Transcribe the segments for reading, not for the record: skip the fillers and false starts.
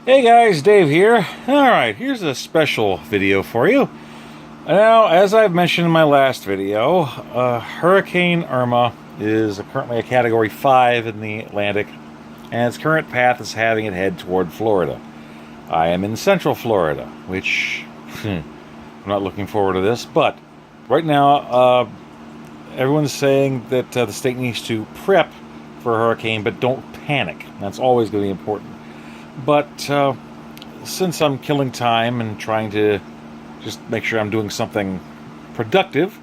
Hey guys, Dave here. Alright, here's a special video for you. Now, as I've mentioned in my last video, Hurricane Irma is currently a Category 5 in the Atlantic, and its current path is having it head toward Florida. I am in Central Florida, which I'm not looking forward to this, but right now everyone's saying that the state needs to prep for a hurricane, but don't panic. That's always going to be important. But since I'm killing time and trying to just make sure I'm doing something productive,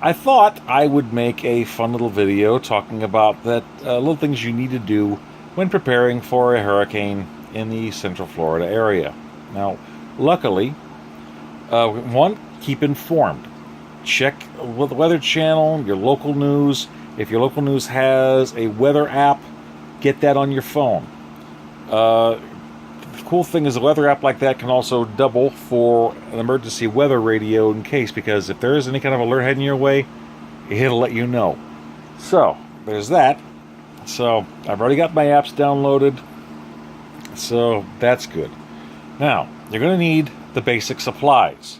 I thought I would make a fun little video talking about that little things you need to do when preparing for a hurricane in the Central Florida area. Now, luckily, one, keep informed. Check with the Weather Channel, your local news. If your local news has a weather app, get that on your phone. The cool thing is a weather app like that can also double for an emergency weather radio in case, because if there is any kind of alert heading your way, it'll let you know. So, there's that. So, I've already got my apps downloaded, so that's good. Now, you're going to need the basic supplies.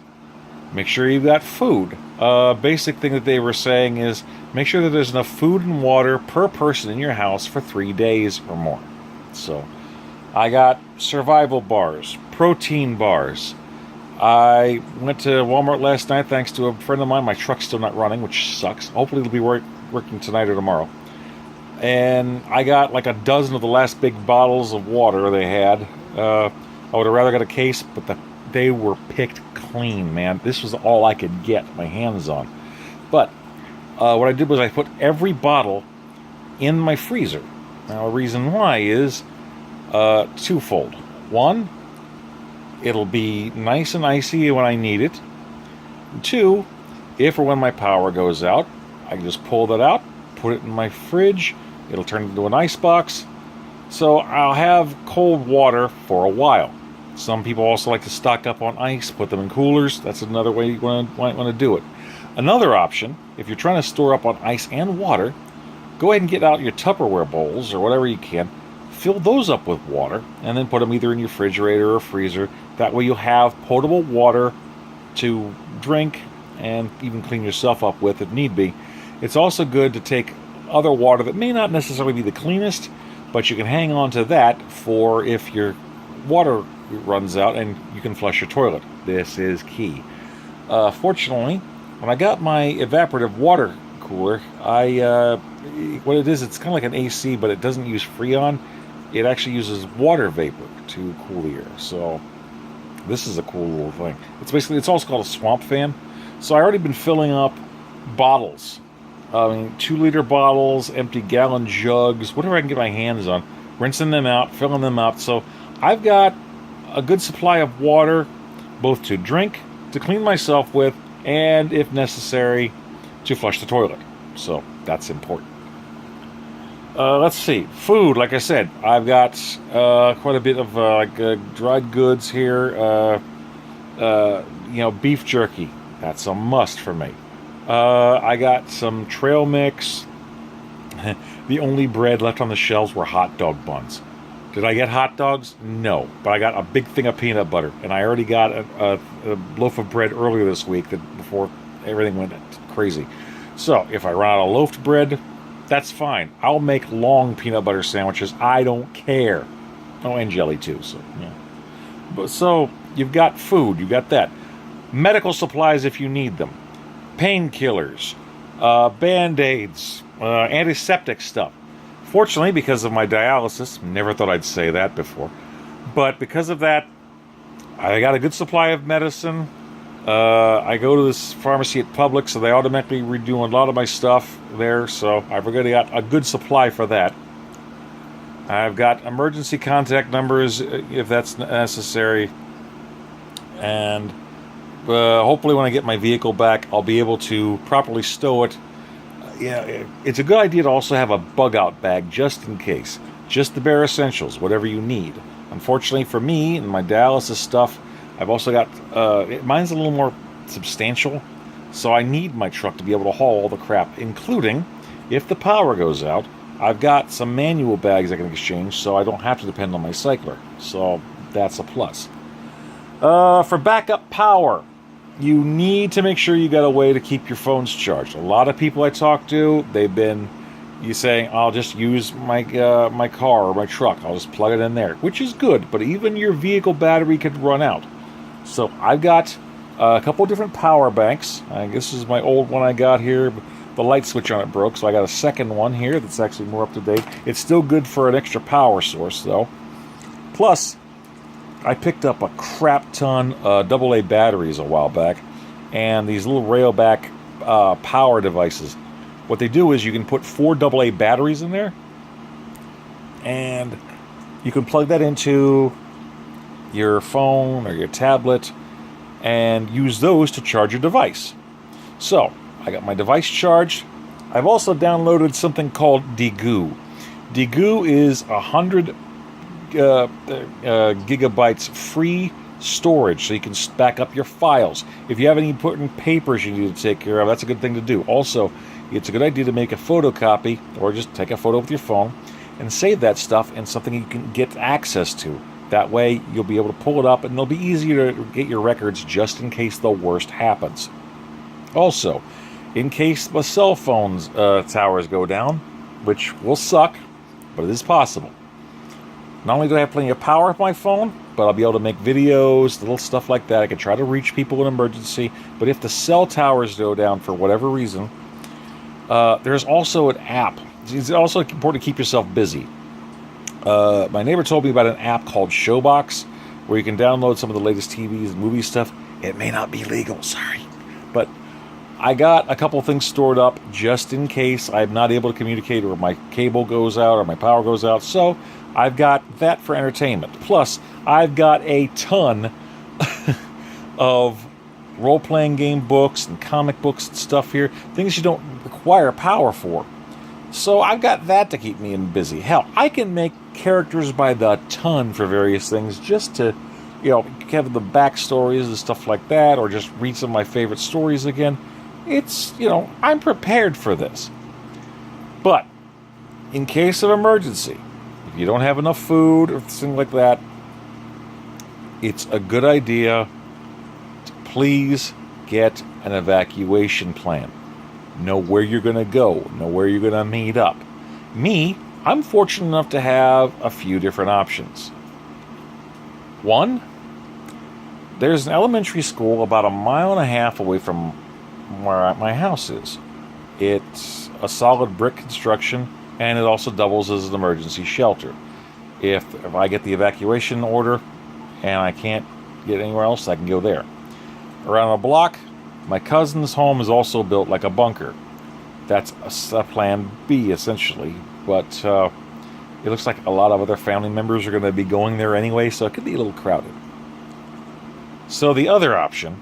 Make sure you've got food. Basic thing that they were saying is make sure that there's enough food and water per person in your house for 3 days or more. So, I got survival bars, protein bars. I went to Walmart last night thanks to a friend of mine. My truck's still not running, which sucks. Hopefully it'll be working tonight or tomorrow. And I got like a dozen of the last big bottles of water they had. I would have rather got a case, but they were picked clean, man. This was all I could get my hands on. But what I did was I put every bottle in my freezer. Now, the reason why is twofold. One, it'll be nice and icy when I need it. Two, if or when my power goes out, I can just pull that out, put it in my fridge. It'll turn into an ice box. So I'll have cold water for a while. Some people also like to stock up on ice, put them in coolers. That's another way you might want to do it. Another option, if you're trying to store up on ice and water, go ahead and get out your Tupperware bowls or whatever you can. Fill those up with water and then put them either in your refrigerator or freezer. That way you'll have potable water to drink and even clean yourself up with if need be. It's also good to take other water that may not necessarily be the cleanest, but you can hang on to that for if your water runs out and you can flush your toilet. This is key. Fortunately, when I got my evaporative water cooler, what it is, it's kind of like an AC, but it doesn't use Freon. It actually uses water vapor to cool the air. So this is a cool little thing. It's also called a swamp fan. So I already been filling up bottles. 2-liter bottles, empty gallon jugs, whatever I can get my hands on. Rinsing them out, filling them up. So I've got a good supply of water, both to drink, to clean myself with, and if necessary, to flush the toilet. So that's important. Let's see. Food, like I said, I've got quite a bit of dried goods here. Beef jerky. That's a must for me. I got some trail mix. The only bread left on the shelves were hot dog buns. Did I get hot dogs? No. But I got a big thing of peanut butter. And I already got a loaf of bread earlier this week before everything went crazy. So, if I run out of loafed bread, that's fine. I'll make long peanut butter sandwiches. I don't care. Oh, and jelly too. So, yeah. So, you've got food. You've got that. Medical supplies if you need them. Painkillers. Band-aids. Antiseptic stuff. Fortunately, because of my dialysis, never thought I'd say that before, but because of that, I got a good supply of medicine. I go to this pharmacy at Publix, so they automatically redo a lot of my stuff there, so I've already got a good supply for that. I've got emergency contact numbers if that's necessary, and hopefully when I get my vehicle back, I'll be able to properly stow it. Yeah, it's a good idea to also have a bug-out bag just in case. Just the bare essentials, whatever you need. Unfortunately for me and my dialysis stuff, I've also got, mine's a little more substantial, so I need my truck to be able to haul all the crap, including, if the power goes out, I've got some manual bags I can exchange, so I don't have to depend on my cycler. So that's a plus. For backup power, you need to make sure you got a way to keep your phones charged. A lot of people I talk to, they've been saying, I'll just use my car or my truck. I'll just plug it in there, which is good. But even your vehicle battery could run out. So I've got a couple different power banks. I guess this is my old one I got here. The light switch on it broke, so I got a second one here that's actually more up to date. It's still good for an extra power source, though. Plus, I picked up a crap ton AA batteries a while back, and these little railback power devices. What they do is you can put 4 AA batteries in there, and you can plug that into your phone or your tablet and use those to charge your device. So, I got my device charged. I've also downloaded something called Degoo. Degoo is 100 gigabytes free storage, so you can back up your files. If you have any important papers you need to take care of, that's a good thing to do. Also, it's a good idea to make a photocopy, or just take a photo with your phone, and save that stuff in something you can get access to. That way, you'll be able to pull it up, and it'll be easier to get your records just in case the worst happens. Also, in case the cell phone's towers go down, which will suck, but it is possible. Not only do I have plenty of power with my phone, but I'll be able to make videos, little stuff like that. I can try to reach people in emergency. But if the cell towers go down for whatever reason, there's also an app. It's also important to keep yourself busy. My neighbor told me about an app called Showbox, where you can download some of the latest TVs and movie stuff. It may not be legal, sorry. But I got a couple things stored up just in case I'm not able to communicate, or my cable goes out, or my power goes out. So I've got that for entertainment. Plus, I've got a ton of role-playing game books and comic books and stuff here. Things you don't require power for. So I've got that to keep me busy. Hell, I can make characters by the ton for various things just to, have the backstories and stuff like that, or just read some of my favorite stories again. It's, I'm prepared for this. But, in case of emergency, if you don't have enough food or things like that, it's a good idea to please get an evacuation plan. Know where you're going to go. Know where you're going to meet up. Me, I'm fortunate enough to have a few different options. One, there's an elementary school about 1.5 miles away from where my house is. It's a solid brick construction, and it also doubles as an emergency shelter. If I get the evacuation order and I can't get anywhere else, I can go there. Around the block, my cousin's home is also built like a bunker. That's a plan B, essentially. But it looks like a lot of other family members are going to be going there anyway, so it could be a little crowded. So the other option,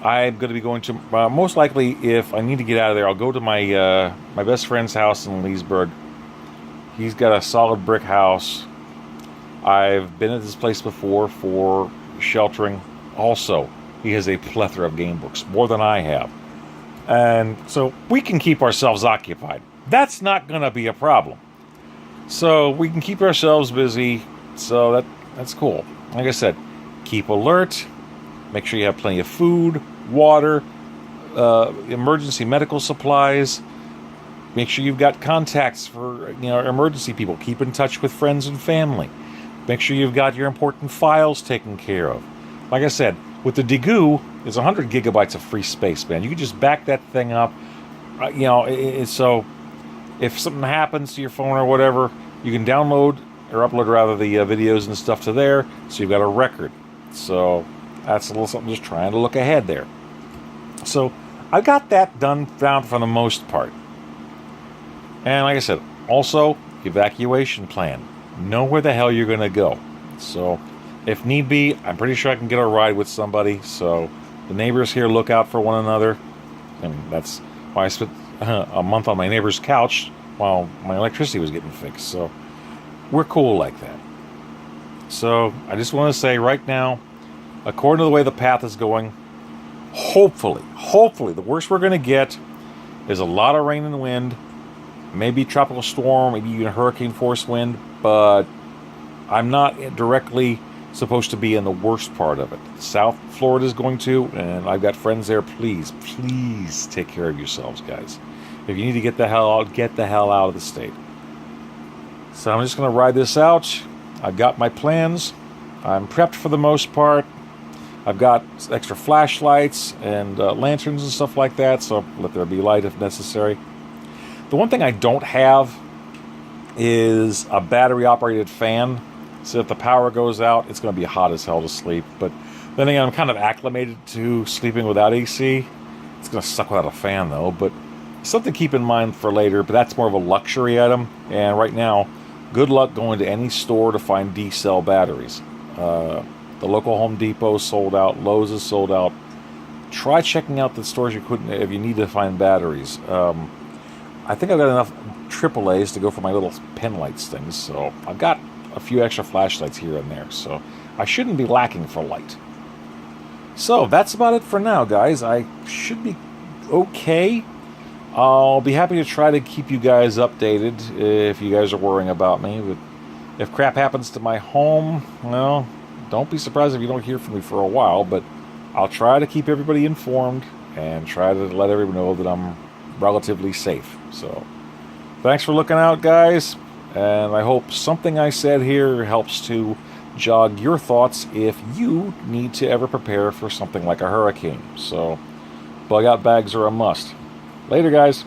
I'm going to be going to, most likely, if I need to get out of there, I'll go to my best friend's house in Leesburg. He's got a solid brick house. I've been at this place before for sheltering. Also, he has a plethora of game books, more than I have. And so we can keep ourselves occupied. That's not going to be a problem. So we can keep ourselves busy. So that's cool. Like I said, keep alert. Make sure you have plenty of food, water, emergency medical supplies. Make sure you've got contacts for emergency people. Keep in touch with friends and family. Make sure you've got your important files taken care of. Like I said, with the Degoo, there's 100 gigabytes of free space, man. You can just back that thing up. So if something happens to your phone or whatever, you can download or upload rather the videos and stuff to there, so you've got a record. So that's a little something, just trying to look ahead there. So I got that done for the most part. And like I said, also evacuation plan. Know where the hell you're going to go. So if need be, I'm pretty sure I can get a ride with somebody. So the neighbors here look out for one another. And that's why I spent a month on my neighbor's couch while my electricity was getting fixed. So we're cool like that. So I just want to say right now, according to the way the path is going, hopefully, the worst we're going to get is a lot of rain and wind, maybe tropical storm, maybe even hurricane force wind, but I'm not directly supposed to be in the worst part of it. South Florida is going to, and I've got friends there. Please, please take care of yourselves, guys. If you need to get the hell out of the state. So I'm just going to ride this out. I've got my plans. I'm prepped for the most part. I've got extra flashlights and lanterns and stuff like that, so let there be light if necessary. The one thing I don't have is a battery-operated fan. So if the power goes out, it's going to be hot as hell to sleep. But then again, I'm kind of acclimated to sleeping without AC. It's going to suck without a fan, though. But something to keep in mind for later, but that's more of a luxury item. And right now, good luck going to any store to find D-cell batteries. The local Home Depot is sold out. Lowe's is sold out. Try checking out the stores if you need to find batteries. I think I've got enough AAAs to go for my little pen lights things. So I've got a few extra flashlights here and there. So I shouldn't be lacking for light. So that's about it for now, guys. I should be okay. I'll be happy to try to keep you guys updated if you guys are worrying about me. But if crap happens to my home, well, don't be surprised if you don't hear from me for a while. But I'll try to keep everybody informed and try to let everyone know that I'm relatively safe. So thanks for looking out, guys. And I hope something I said here helps to jog your thoughts if you need to ever prepare for something like a hurricane. So bug out bags are a must. Later, guys.